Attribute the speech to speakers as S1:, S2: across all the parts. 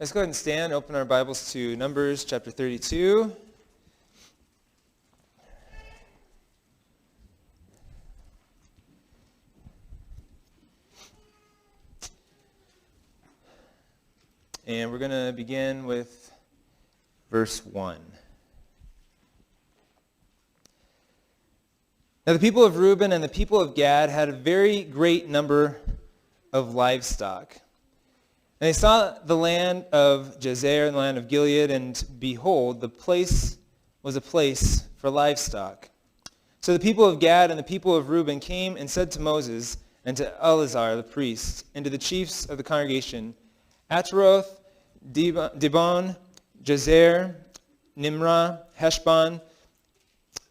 S1: Let's go ahead and stand, open our Bibles to Numbers chapter 32. And we're going to begin with verse 1. Now the people of Reuben and the people of Gad had a very great number of livestock. And they saw the land of Jazer and the land of Gilead, and behold, the place was a place for livestock. So the people of Gad and the people of Reuben came and said to Moses and to Eleazar the priest and to the chiefs of the congregation, Ataroth, Dibon, Jazer, Nimrah, Heshbon,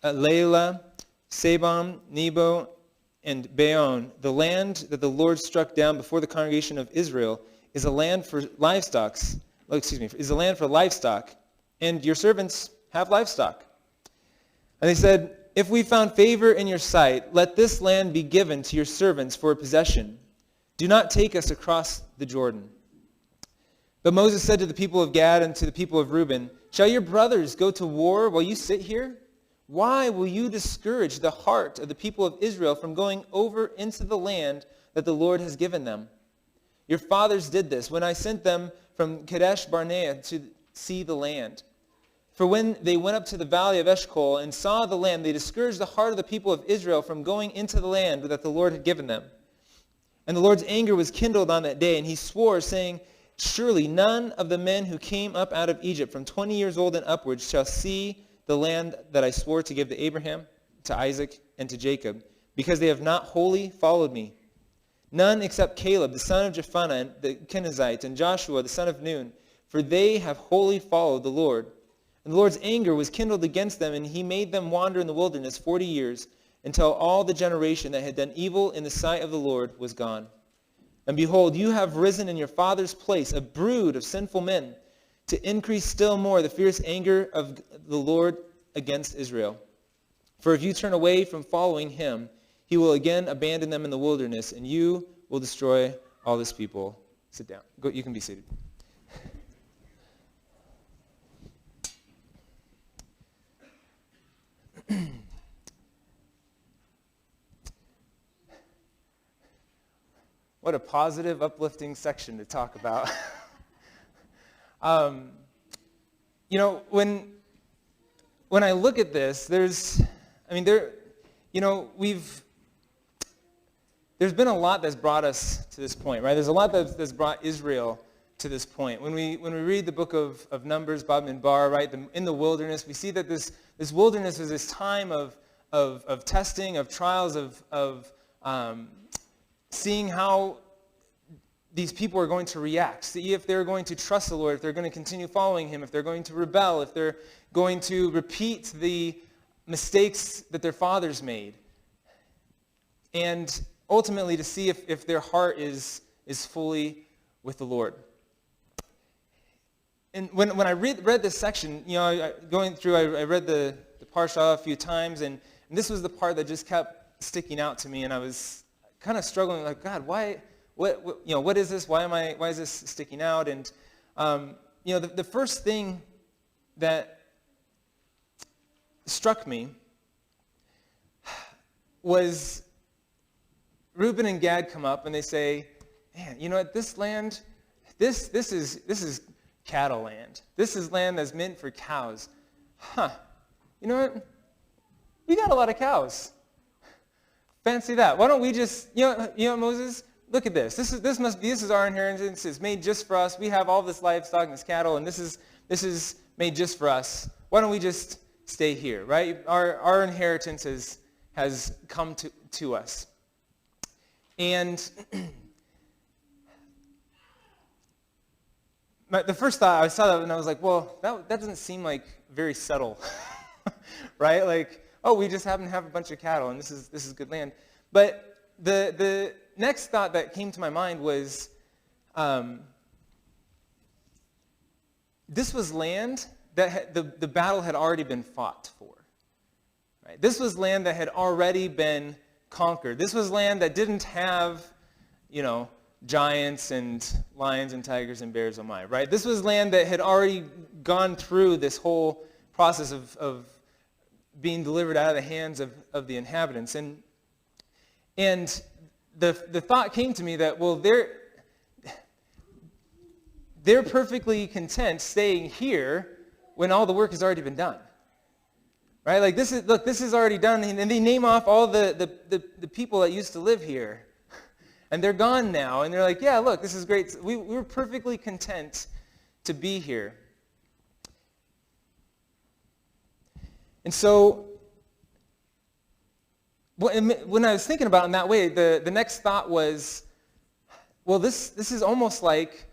S1: Leila, Sabon, Nebo, and Beon, the land that the Lord struck down before the congregation of Israel, is a land for livestock, and your servants have livestock. And they said, if we found favor in your sight, let this land be given to your servants for a possession. Do not take us across the Jordan. But Moses said to the people of Gad and to the people of Reuben, shall your brothers go to war while you sit here? Why will you discourage the heart of the people of Israel from going over into the land that the Lord has given them? Your fathers did this when I sent them from Kadesh Barnea to see the land. For when they went up to the valley of Eshcol and saw the land, they discouraged the heart of the people of Israel from going into the land that the Lord had given them. And the Lord's anger was kindled on that day, and he swore, saying, surely none of the men who came up out of Egypt from 20 years old and upwards shall see the land that I swore to give to Abraham, to Isaac, and to Jacob, because they have not wholly followed me. None except Caleb, the son of Jephunneh, the Kenizzite, and Joshua, the son of Nun, for they have wholly followed the Lord. And the Lord's anger was kindled against them, and he made them wander in the wilderness 40 years, until all the generation that had done evil in the sight of the Lord was gone. And behold, you have risen in your father's place a brood of sinful men, to increase still more the fierce anger of the Lord against Israel. For if you turn away from following him, he will again abandon them in the wilderness, and you will destroy all this people. Sit down. Go, you can be seated. What a positive, uplifting section to talk about. When I look at this, there's been a lot that's brought us to this point, right? There's a lot that's brought Israel to this point. When we read the book of Numbers, Bamidbar, right, in the wilderness, we see that this wilderness is this time of testing, of trials, of seeing how these people are going to react, see if they're going to trust the Lord, if they're going to continue following him, if they're going to rebel, if they're going to repeat the mistakes that their fathers made. And ultimately to see if their heart is fully with the Lord. And when I read this section, I read the Parsha a few times, and this was the part that just kept sticking out to me, and I was kind of struggling, like, God, why? What is this? Why is this sticking out? And the first thing that struck me was Reuben and Gad come up and they say, man, you know what, this land, this is cattle land. This is land that's meant for cows. You know what? We got a lot of cows. Fancy that. Why don't we just, Moses, look at this. This is our inheritance. It's made just for us. We have all this livestock and this cattle, and this is made just for us. Why don't we just stay here, right? Our inheritance has come to us. And the first thought, I saw that and I was like, well, that doesn't seem like very subtle, right? Like, oh, we just happen to have a bunch of cattle, and this is good land. But the next thought that came to my mind was, this was land that the battle had already been fought for. Right? This was land that had already been conquered. This was land that didn't have, giants and lions and tigers and bears, oh my, right? This was land that had already gone through this whole process of being delivered out of the hands of the inhabitants. And the thought came to me that, well, they're perfectly content staying here when all the work has already been done. Right? Like this is already done, and they name off all the people that used to live here. And they're gone now, and they're like, yeah, look, this is great. We're perfectly content to be here. And so, when I was thinking about it in that way, the next thought was, well, this is almost like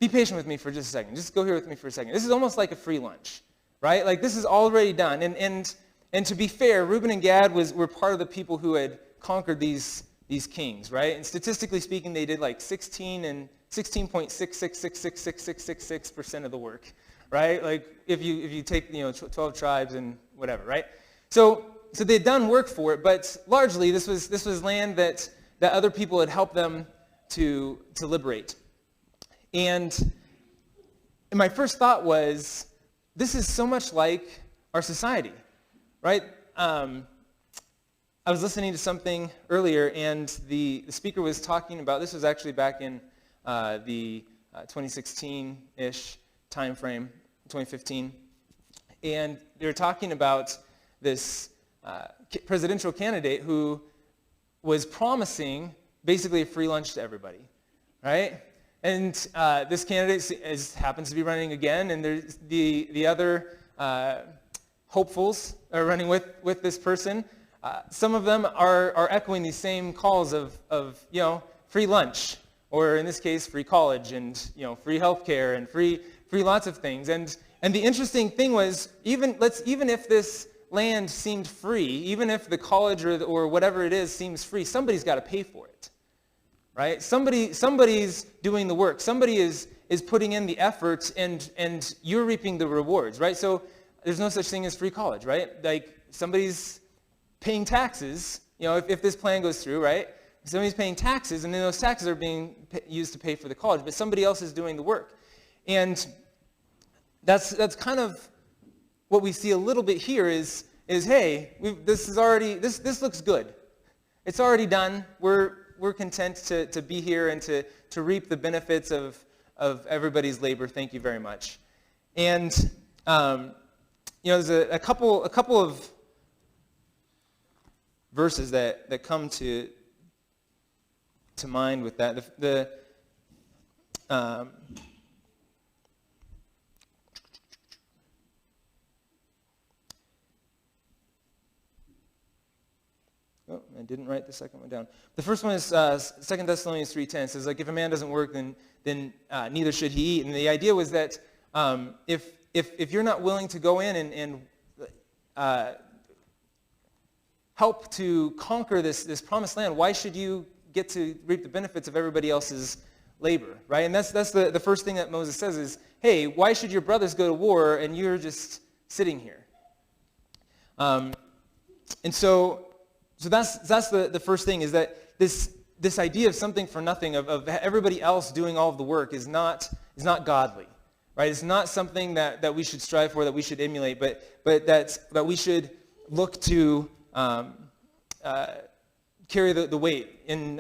S1: be patient with me for just a second. Just go here with me for a second. This is almost like a free lunch, right? Like this is already done. And to be fair, Reuben and Gad were part of the people who had conquered these kings, right? And statistically speaking, they did like 16.66666666% of the work, right? Like if you take 12 tribes and whatever, right? So they'd done work for it, but largely this was land that other people had helped them to liberate. And my first thought was, this is so much like our society, right? I was listening to something earlier, and the speaker was talking about, this was actually back in the 2016-ish time frame, 2015, and they were talking about this presidential candidate who was promising basically a free lunch to everybody, right? And this candidate happens to be running again, and there's the other hopefuls are running with this person. Some of them are echoing these same calls of free lunch, or in this case, free college, and free healthcare, and free lots of things. And the interesting thing was, even if this land seemed free, even if the college or whatever it is seems free, somebody's got to pay for it. Right? Somebody's doing the work. Somebody is putting in the effort, and you're reaping the rewards, right? So there's no such thing as free college, right? Like somebody's paying taxes, if this plan goes through, right? Somebody's paying taxes, and then those taxes are being used to pay for the college, but somebody else is doing the work. And that's kind of what we see a little bit here is hey, this looks good. It's already done. We're content to be here and to reap the benefits of everybody's labor. Thank you very much. And there's a couple of verses that come to mind with that. Oh, I didn't write the second one down. The first one is 2 Thessalonians 3:10. It says, like, if a man doesn't work, then neither should he eat. And the idea was that if you're not willing to go in and help to conquer this promised land, why should you get to reap the benefits of everybody else's labor, right? And that's the first thing that Moses says is, hey, why should your brothers go to war and you're just sitting here? And so that's the first thing, is that this idea of something for nothing, of everybody else doing all of the work is not godly, right? It's not something that we should strive for, that we should emulate, but that we should look to carry the weight. In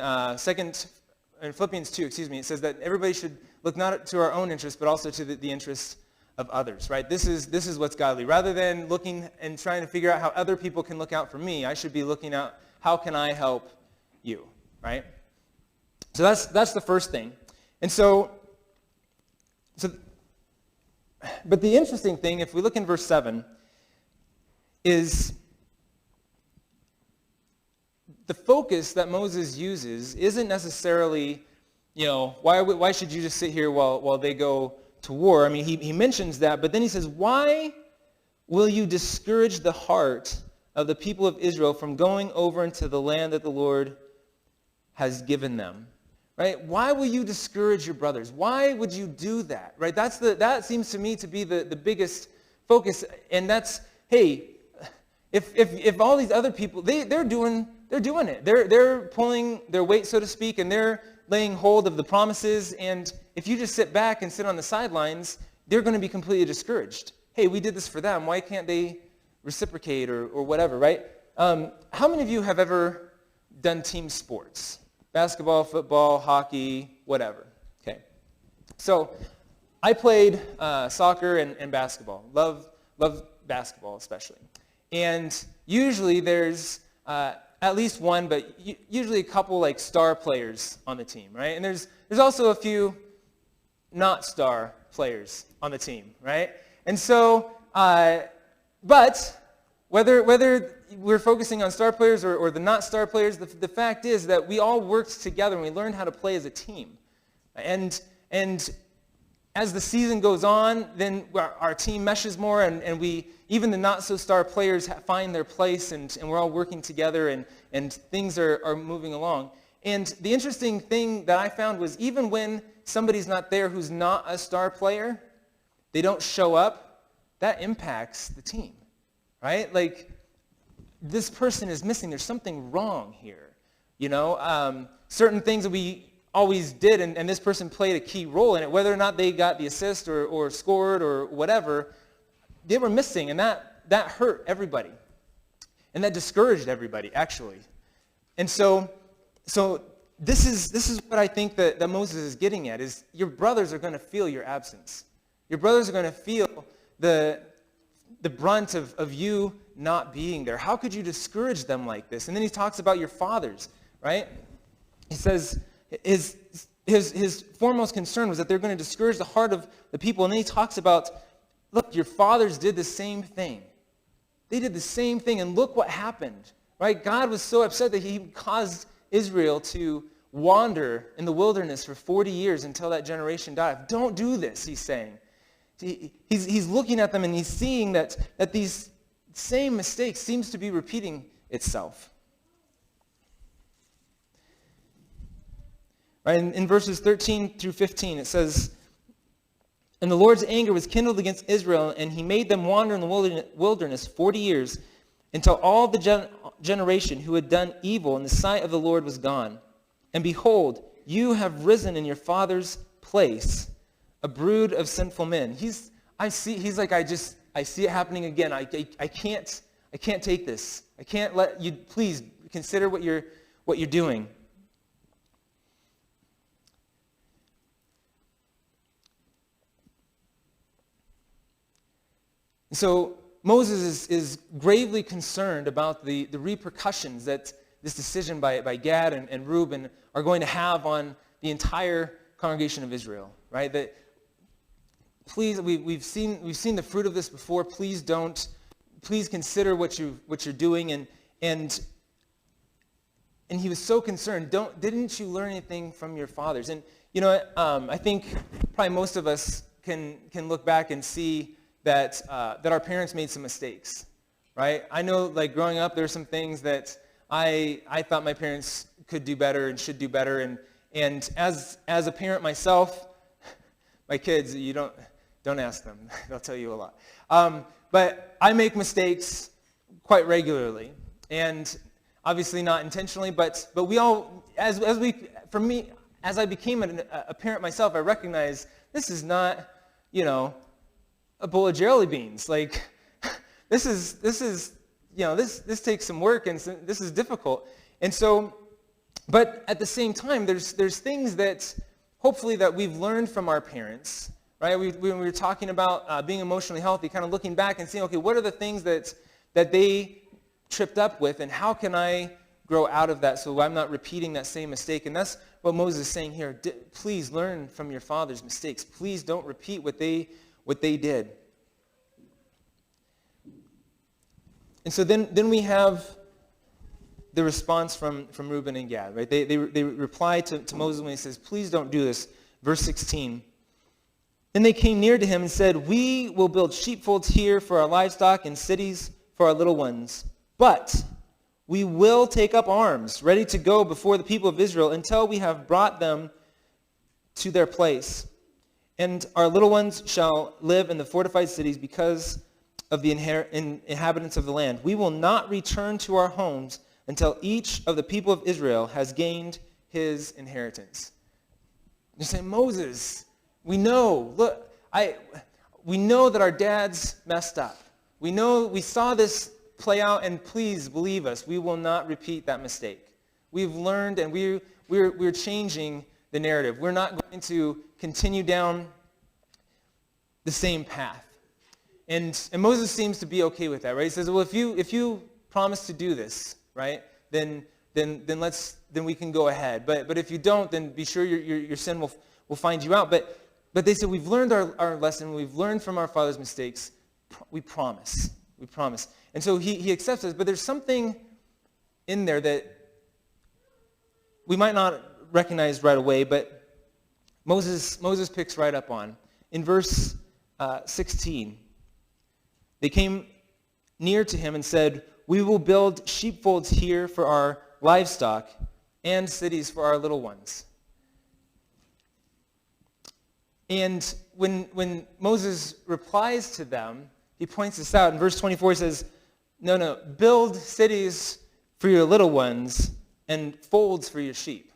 S1: Philippians 2, it says that everybody should look not to our own interests, but also to the interests of others, right? This is what's godly. Rather than looking and trying to figure out how other people can look out for me, I should be looking out, how can I help you, right? So that's the first thing. And but the interesting thing, if we look in verse 7, is the focus that Moses uses isn't necessarily, why should you just sit here while they go to war? I mean, he mentions that, but then he says, why will you discourage the heart of the people of Israel from going over into the land that the Lord has given them? Right? Why will you discourage your brothers? Why would you do that? Right? That seems to me to be the biggest focus, and that's, hey, if all these other people, they're doing they're doing it. They're pulling their weight, so to speak, and they're laying hold of the promises. And if you just sit back and sit on the sidelines, they're going to be completely discouraged. Hey, we did this for them. Why can't they reciprocate or whatever, right? How many of you have ever done team sports? Basketball, football, hockey, whatever. Okay. So I played soccer and basketball. Love basketball especially. And usually there's at least one, but usually a couple like star players on the team, right? And there's also a few not star players on the team, right? And so, but whether we're focusing on star players or the not star players, the fact is that we all worked together and we learned how to play as a team. And as the season goes on, then our team meshes more, and even the not-so-star players find their place, and we're all working together, and things are moving along. And the interesting thing that I found was even when somebody's not there who's not a star player, they don't show up, that impacts the team, right? Like, this person is missing. There's something wrong here, you know? Certain things that we always did, and this person played a key role in it, whether or not they got the assist or scored or whatever, they were missing, and that hurt everybody. And that discouraged everybody, actually. And so this is what I think that Moses is getting at, is your brothers are going to feel your absence. Your brothers are going to feel the brunt of you not being there. How could you discourage them like this? And then he talks about your fathers, right? He says his foremost concern was that they're going to discourage the heart of the people. And then he talks about, look, your fathers did the same thing. They did the same thing, and look what happened, right? God was so upset that he caused Israel to wander in the wilderness for 40 years until that generation died. Don't do this, he's saying. He's looking at them, and he's seeing that these same mistakes seems to be repeating itself. Right? In verses 13 through 15, it says, "And the Lord's anger was kindled against Israel, and he made them wander in the wilderness 40 years, until all the generation who had done evil in the sight of the Lord was gone. And behold, you have risen in your father's place, a brood of sinful men." I see it happening again. I can't take this. I can't let you. Please consider what you're doing. So Moses is gravely concerned about the repercussions that this decision by Gad and Reuben are going to have on the entire congregation of Israel, right? That please, we've seen the fruit of this before. Please consider what you're doing, and he was so concerned. Didn't you learn anything from your fathers? And you know, I think probably most of us can look back and see that our parents made some mistakes, right? I know, like growing up, there are some things that I thought my parents could do better and should do better, and as a parent myself, my kids, you don't ask them; they'll tell you a lot. But I make mistakes quite regularly, and obviously not intentionally, but we all, for me, as I became a parent myself, I recognize this is not, a bowl of jelly beans. Like, this takes some work, and this is difficult. And so, but at the same time, there's things that hopefully that we've learned from our parents, right? When we were talking about being emotionally healthy, kind of looking back and saying, okay, what are the things that they tripped up with, and how can I grow out of that so I'm not repeating that same mistake? And that's what Moses is saying here. Please learn from your father's mistakes. Please don't repeat what they did. And so then we have the response from Reuben and Gad, right? They reply to Moses when he says, please don't do this. Verse 16. Then they came near to him and said, we will build sheepfolds here for our livestock and cities for our little ones. But we will take up arms, ready to go before the people of Israel until we have brought them to their place. And our little ones shall live in the fortified cities because of the inhabitants of the land. We will not return to our homes until each of the people of Israel has gained his inheritance. You're saying, Moses, we know that our dads messed up. We saw this play out, and please believe us, we will not repeat that mistake. We've learned, and we're changing the narrative. We're not going to continue down the same path. And Moses seems to be okay with that, right? He says, well, if you promise to do this, right, then we can go ahead. But if you don't, then be sure your sin will find you out. But they said, we've learned our lesson. We've learned from our father's mistakes. We promise. We promise. And so he accepts this. But there's something in there that we might not recognize right away, but Moses picks right up on. In verse 16, they came near to him and said, we will build sheepfolds here for our livestock and cities for our little ones. And when Moses replies to them, he points this out. In verse 24, he says, no, build cities for your little ones and folds for your sheep.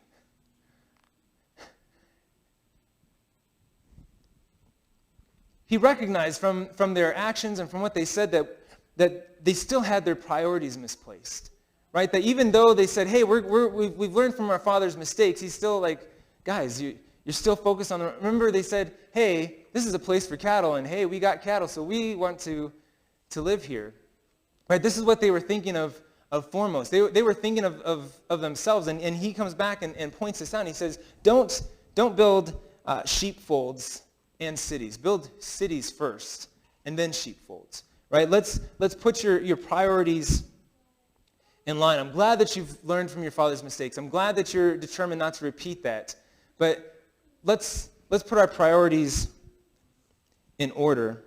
S1: He recognized from their actions and from what they said that they still had their priorities misplaced, right? That even though they said, hey, we've learned from our father's mistakes, he's still like, guys, you're still focused on remember they said, hey, this is a place for cattle, and hey, we got cattle, so we want to live here, right? This is what they were thinking of foremost. They were thinking of themselves, and he comes back and points this out, and he says, don't build sheepfolds and cities. Build cities first, and then sheepfolds, right? Let's put your priorities in line. I'm glad that you've learned from your father's mistakes. I'm glad that you're determined not to repeat that. But let's put our priorities in order.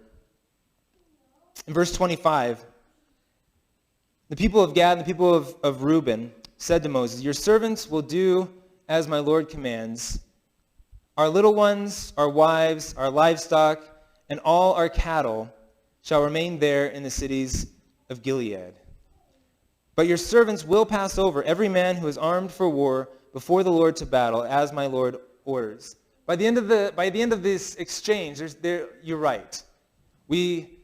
S1: In verse 25, the people of Gad and the people of Reuben said to Moses, your servants will do as my Lord commands. Our little ones, our wives, our livestock, and all our cattle shall remain there in the cities of Gilead. But your servants will pass over, every man who is armed for war, before the Lord to battle, as my Lord orders. By the end of this exchange, you're right. We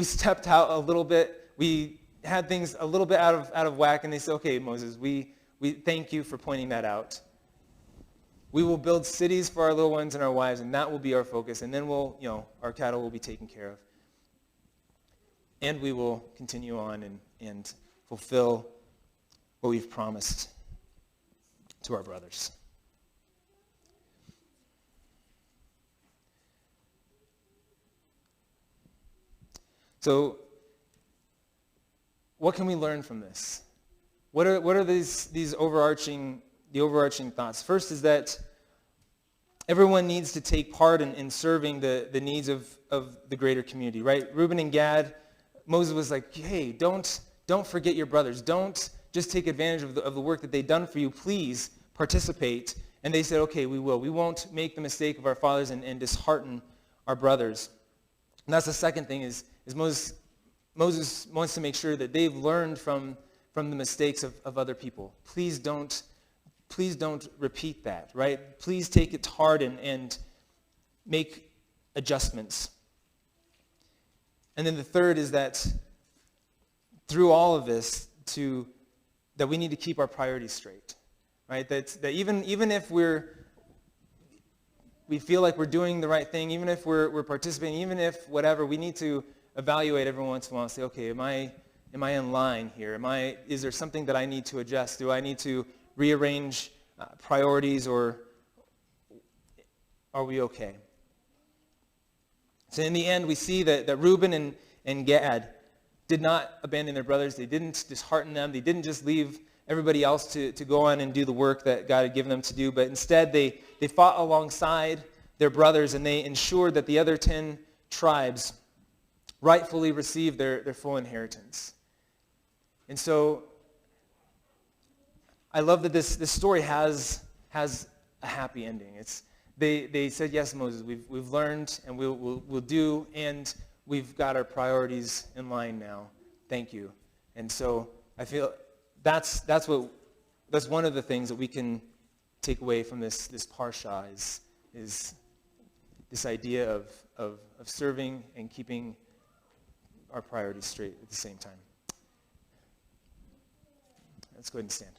S1: stepped out a little bit. We had things a little bit out of whack, and they said, okay, Moses, we thank you for pointing that out. We will build cities for our little ones and our wives, and that will be our focus. And then our cattle will be taken care of. And we will continue on and fulfill what we've promised to our brothers. So, what can we learn from this? What are these overarching thoughts? First is that everyone needs to take part in serving the needs of the greater community, right? Reuben and Gad, Moses was like, hey, don't forget your brothers. Don't just take advantage of the work that they've done for you. Please participate. And they said, okay, we will. We won't make the mistake of our fathers and dishearten our brothers. And that's the second thing is Moses wants to make sure that they've learned from the mistakes of other people. Please don't repeat that, right? Please take it to heart and make adjustments. And then the third is that through all of this, that we need to keep our priorities straight, right? That even if we feel like we're doing the right thing, even if we're participating, even if whatever, we need to evaluate every once in a while and say, okay, am I in line here? Is there something that I need to adjust? Do I need to rearrange priorities, or are we okay? So in the end, we see that Reuben and Gad did not abandon their brothers. They didn't dishearten them. They didn't just leave everybody else to go on and do the work that God had given them to do, but instead they fought alongside their brothers, and they ensured that the other 10 tribes rightfully received their full inheritance. And so I love that this story has a happy ending. They said, yes, Moses, we've learned, and we'll do, and we've got our priorities in line now. Thank you. And so I feel that's one of the things that we can take away from this parsha is this idea of serving and keeping our priorities straight at the same time. Let's go ahead and stand.